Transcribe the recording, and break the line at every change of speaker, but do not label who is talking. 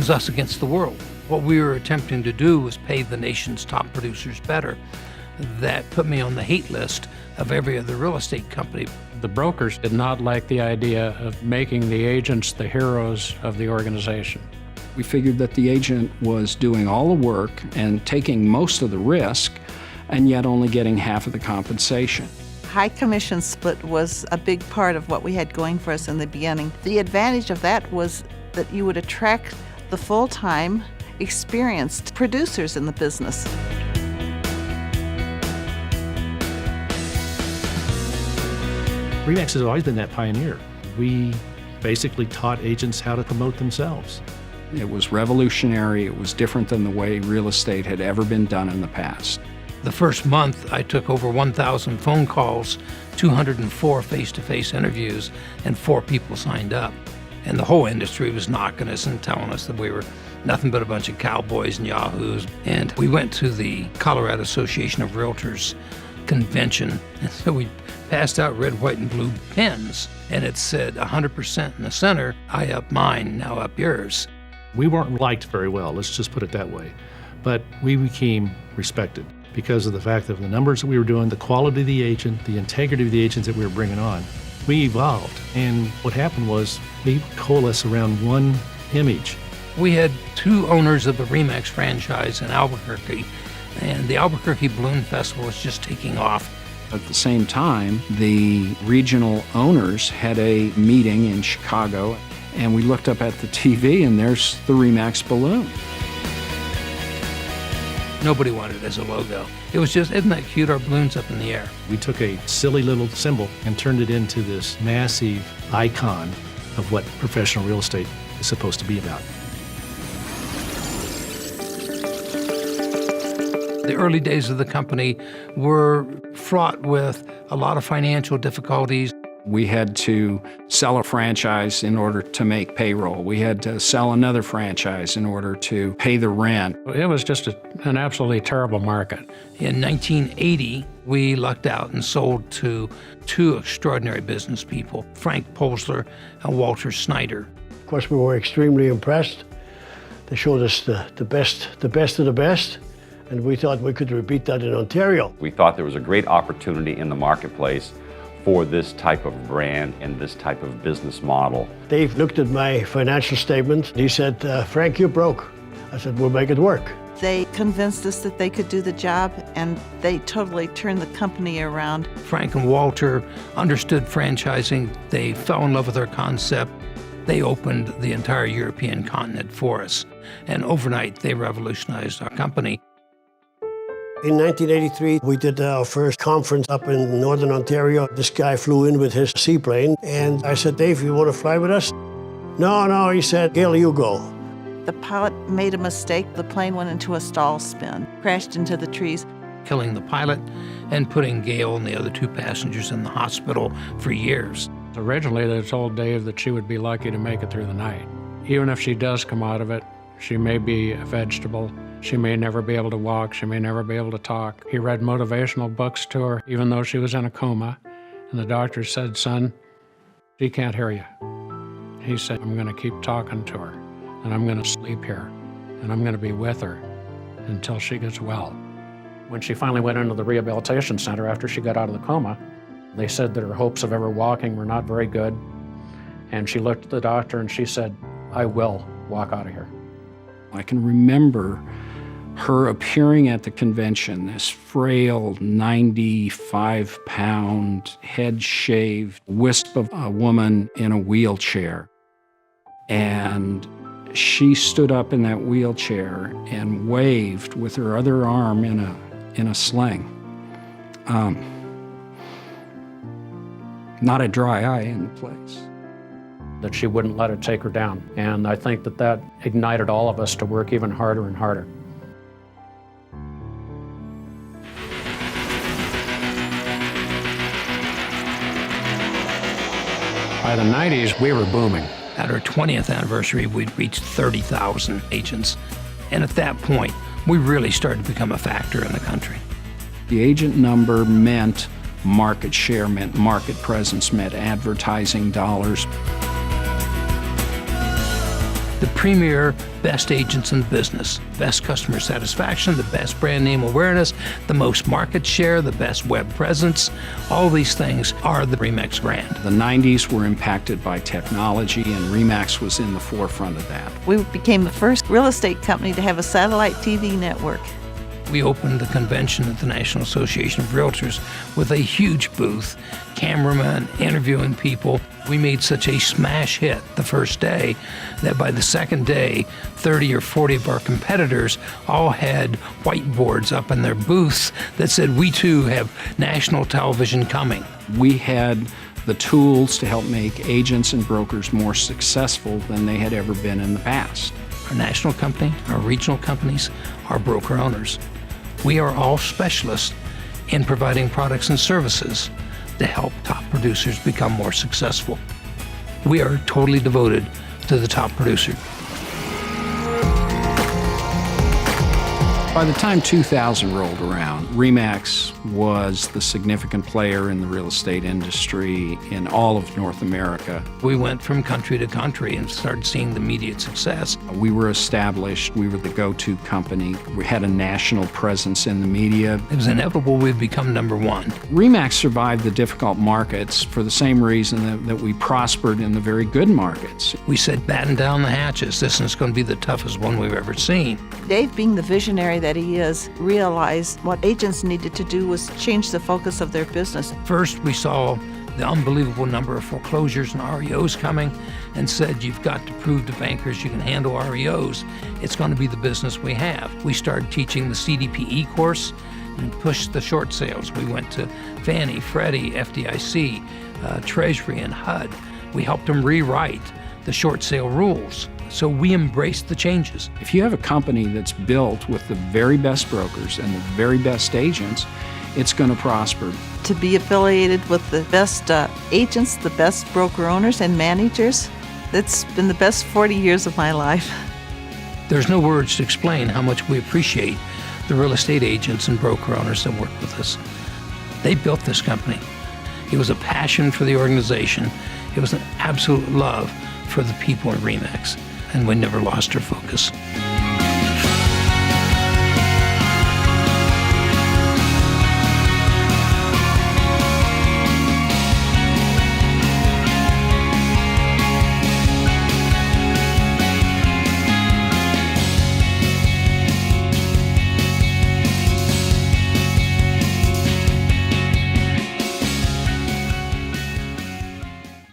was us against the world. What we were attempting to do was pay the nation's top producers better. That put me on the hate list of every other real estate company.
The brokers did not like the idea of making the agents the heroes of the organization.
We figured that the agent was doing all the work and taking most of the risk, and yet only getting half of the compensation.
High commission split was a big part of what we had going for us in the beginning. The advantage of that was that you would attract the full-time, experienced producers in the business.
RE/MAX has always been that pioneer. We basically taught agents how to promote themselves.
It was revolutionary. It was different than the way real estate had ever been done in the past.
The first month, I took over 1,000 phone calls, 204 face-to-face interviews, and 4 people signed up. And the whole industry was knocking us and telling us that we were nothing but a bunch of cowboys and yahoos. And we went to the Colorado Association of Realtors convention, and so we passed out red, white, and blue pens, and it said 100% in the center, I up mine, now up yours.
We weren't liked very well, let's just put it that way. But we became respected because of the fact of the numbers that we were doing, the quality of the agent, the integrity of the agents that we were bringing on. We evolved, and what happened was we coalesced around one image.
We had 2 owners of the RE/MAX franchise in Albuquerque, and the Albuquerque Balloon Festival was just taking off.
At the same time, the regional owners had a meeting in Chicago, and we looked up at the TV, and there's the RE/MAX balloon.
Nobody wanted it as a logo. It was just, isn't that cute, our balloons up in the air?
We took a silly little symbol and turned it into this massive icon of what professional real estate is supposed to be about.
The early days of the company were fraught with a lot of financial difficulties.
We had to sell a franchise in order to make payroll. We had to sell another franchise in order to pay the rent.
It was just an absolutely terrible market.
In 1980, we lucked out and sold to 2 extraordinary business people, Frank Polsler and Walter Snyder.
Of course, we were extremely impressed. They showed us the best of the best, and we thought we could repeat that in Ontario.
We thought there was a great opportunity in the marketplace for this type of brand and this type of business model.
Dave looked at my financial statement. He said, Frank, you're broke. I said, we'll make it work.
They convinced us that they could do the job, and they totally turned the company around.
Frank and Walter understood franchising. They fell in love with our concept. They opened the entire European continent for us. And overnight, they revolutionized our company.
In 1983, we did our first conference up in Northern Ontario. This guy flew in with his seaplane, and I said, Dave, you want to fly with us? No, he said, Gail, you go.
The pilot made a mistake. The plane went into a stall spin, crashed into the trees,
killing the pilot and putting Gail and the other 2 passengers in the hospital for years.
Originally, they told Dave that she would be lucky to make it through the night. Even if she does come out of it, she may be a vegetable. She may never be able to walk. She may never be able to talk. He read motivational books to her, even though she was in a coma. And the doctor said, son, she can't hear you. He said, I'm going to keep talking to her, and I'm going to sleep here, and I'm going to be with her until she gets well. When she finally went into the rehabilitation center after she got out of the coma, they said that her hopes of ever walking were not very good. And she looked at the doctor and she said, I will walk out of here.
I can remember her appearing at the convention, this frail, 95-pound, head-shaved wisp of a woman in a wheelchair. And she stood up in that wheelchair and waved with her other arm in a sling. Not a dry eye in the place.
That she wouldn't let it take her down. And I think that ignited all of us to work even harder and harder. By the 90s, we were booming.
At our 20th anniversary, we'd reached 30,000 agents. And at that point, we really started to become a factor in the country.
The agent number meant market share, meant market presence, meant advertising dollars.
the premier best agents in the business, best customer satisfaction, the best brand name awareness, the most market share, the best web presence. All these things are the RE/MAX brand.
The 90s were impacted by technology, and RE/MAX was in the forefront of that.
We became the first real estate company to have a satellite TV network.
We opened the convention at the National Association of Realtors with a huge booth, cameramen interviewing people. We made such a smash hit the first day that by the second day, 30 or 40 of our competitors all had whiteboards up in their booths that said, "We too have national television coming."
We had the tools to help make agents and brokers more successful than they had ever been in the past.
Our national company, our regional companies, our broker owners. We are all specialists in providing products and services to help top producers become more successful. We are totally devoted to the top producer.
By the time 2000 rolled around, RE/MAX was the significant player in the real estate industry in all of North America.
We went from country to country and started seeing the immediate success.
We were established. We were the go-to company. We had a national presence in the media.
It was inevitable we'd become number one.
RE/MAX survived the difficult markets for the same reason that we prospered in the very good markets.
We said, batten down the hatches. This is going to be the toughest one we've ever seen.
Dave, being the visionary that he is, realized what agents needed to do was change the focus of their business.
First, we saw the unbelievable number of foreclosures and REOs coming and said, you've got to prove to bankers you can handle REOs. It's going to be the business we have. We started teaching the CDPE course and pushed the short sales. We went to Fannie, Freddie, FDIC, Treasury, and HUD. We helped them rewrite the short sale rules. So we embraced the changes.
If you have a company that's built with the very best brokers and the very best agents, it's going to prosper.
To be affiliated with the best agents, the best broker owners and managers, that's been the best 40 years of my life.
There's no words to explain how much we appreciate the real estate agents and broker owners that work with us. They built this company. It was a passion for the organization. It was an absolute love for the people in RE/MAX, and we never lost our focus.